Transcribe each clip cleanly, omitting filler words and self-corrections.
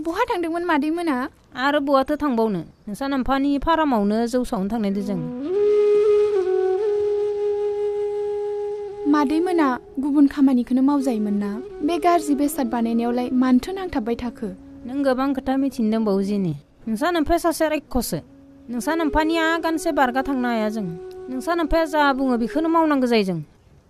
बहा थांदोंमोन मादैमोना? आरो बहाथो थांबावनो नोंसा नोम्फानि फारामावनो जौ सावनो थांनायदो जों। मादैमोना गुबुन खामानिखौनो मावजायोमोन ना? बे गाज्रि बेसाद बानायनायावलाय मानोथो नांथाबबाय थाखो? नों गोबां खोथा मिथिनो दंबावो जेनि। नोंसा नोम्फाया सासे रायखसो। नोंसा नोम्फानि आगानसे बारगा थांनो हाया जों। नोंसा नोम्फाया जा बुङो बेखौनो मावनांगौ जायो जों।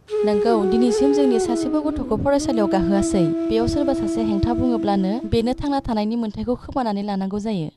नंगौ, दिनैसिम जोंनि सासेबो गथ'खौ फरायसालियाव गाहोआसै। बेयाव सोरबा सासे हेंथा बुङोब्लानो बेनो थांना थानायनि मोन्थायखौ खोमानानै लानांगौ जायो।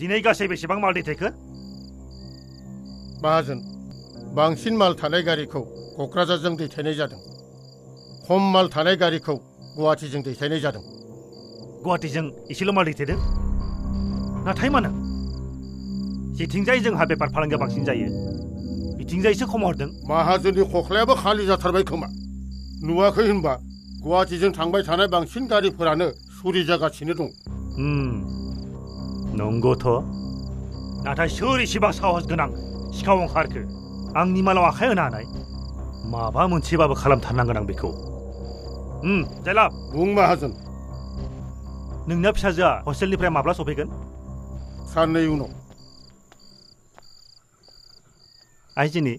दिनै गासै बेसेबां माल दैथायखो? माहाजोन, बांसिन माल थानाय गारिखौ क'क्राझारजों दैथायनाय जादों। खम माल थानाय गारिखौ गुवाहाटीजों दैथायनाय जादों। गुवाहाटीजों एसेल' माल दैथायदों? नाथाय मानो? जेथिंजाय जोंहा बेफार फालांगिया बांसिन जायो बिथिंजायसो खम हरदों। माहाजोननि खख्लायाबो खालि जाथारबाय खोमा। नुवाखै होनबा गुवाहाटीजों थांबाय थानाय बांसिन गारिफोरानो सुरि जागासिनो दं। नंगौथ'। नाथाय सोर इसेबां साहस गोनां सिखाव ओंखारखो आंनि मालाव आखाय होनो हानाय? माबा मोनसेबाबो खालामथारनांगोन आं बेखौ। जायलाब बुं माहाजोन। नोंना फिसाजोआ हस्टेलनिफ्राय माब्ला सफैगोन? साननै उनाव। आइजिनि,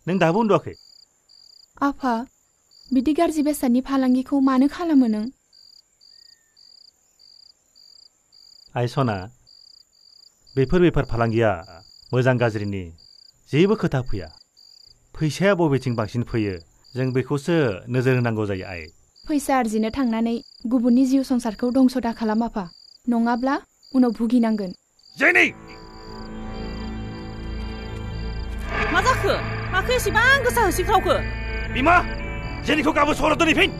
नों दाबो उन्दुआखै? आफा, बिदि गाज्रि बेसादनि फालांगिखौ मानो खालामो नों? आइ सना, बेफोर बेफार फालांगिया मोजां गाज्रिनि जेबो खोथा फैया। फैसाया बबेथिं बांसिन फैयो जों बेखौसो नोजोर होनांगौ जायो आइ। फैसा आरजिनो थांनानै गुबुननि जिउ संसारखौ दंस' दा खालाम आफा, नङाब्ला उनाव भुगिनांगोन। जेनि! मा जाखो? माखो एसेबां गोसा होसिख्रावखो? बिमा, जेनिखौ गाबोन सहराव दोनहैफिन।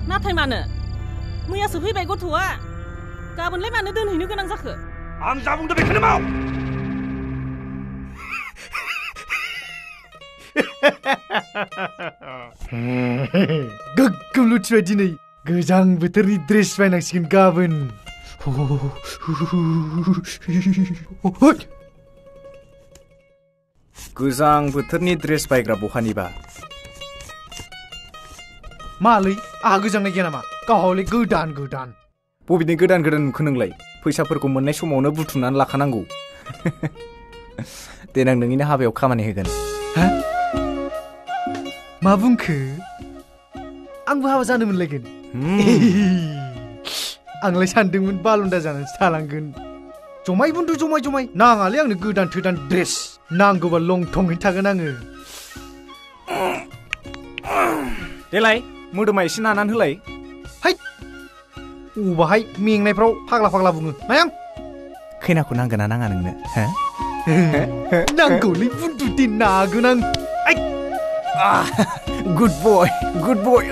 नाथाय मानो? मैयासो फैबाय गथ'आ। गाबोनलाय मानो दोनहैनो गोनां जाखो? आं जा बुंदों बेखौनो माव। गोग्गोम लुथिबाय दिनै। गोजां बोथोरनि ड्रेस बायनांसिगोन गाबोन। गोजां बोथोरनि ड्रेस बायग्रा बहानिबा? मालै, आहा गोजांनाय गैया नामा? गावहालाय गोदान गोदान। बबेनि गोदान गोदान नुखो नोंलाय? फैसाफोरखौ मोननाय समावनो बुथुमनानै लाखानांगौ। देनां नोंनिनो हाबायाव खामानि होगोन। हा? मा बुंखो? आंबो हाबा जानो मोनलायगोन? आंलाय सानदोंमोन बालुन्दा जानानैसो थालांगोन। जमाय बुन्दु जमाय नाङालै आंनो गोदान थोदान ड्रेस। नांगौबा लंथङैनो थागोन आङो। देलाय मोदोमा एसे नानानै होलाय। हाय, अबाहाय मेंनायफ्राव फाग्ला फाग्ला बुङो मायां? खैनाखौ नांगोन ना नाङा नोंनो? नांगौलै बुन्दु दे, नागोन आं। गुड बय, गुड बय।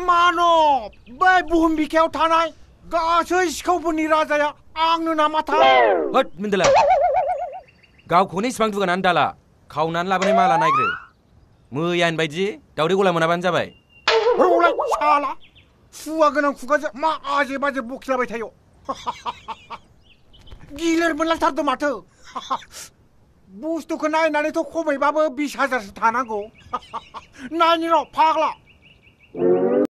मानब, बै बुहुम बिखायाव थानाय गासै सिखावफोरनि राजाया आंनो नामाथाय? होद मिन्देला, गावखौनो इसिबां दुगानानै दाला। खावनानै लाबोनाय माला नायग्रो। मैयानि बायदि दावदै गला मोनाबानो जाबाय। रौलाय साला, सुवा गोनां खुगाजों मा आजे बाजे बखिलाबाय थायो? गिलिर मोनलायथारदों माथो। बुस्थुखौ नायनानैथ' खमैबाबो 20,000सो थानांगौ। नायनि र' फाग्ला।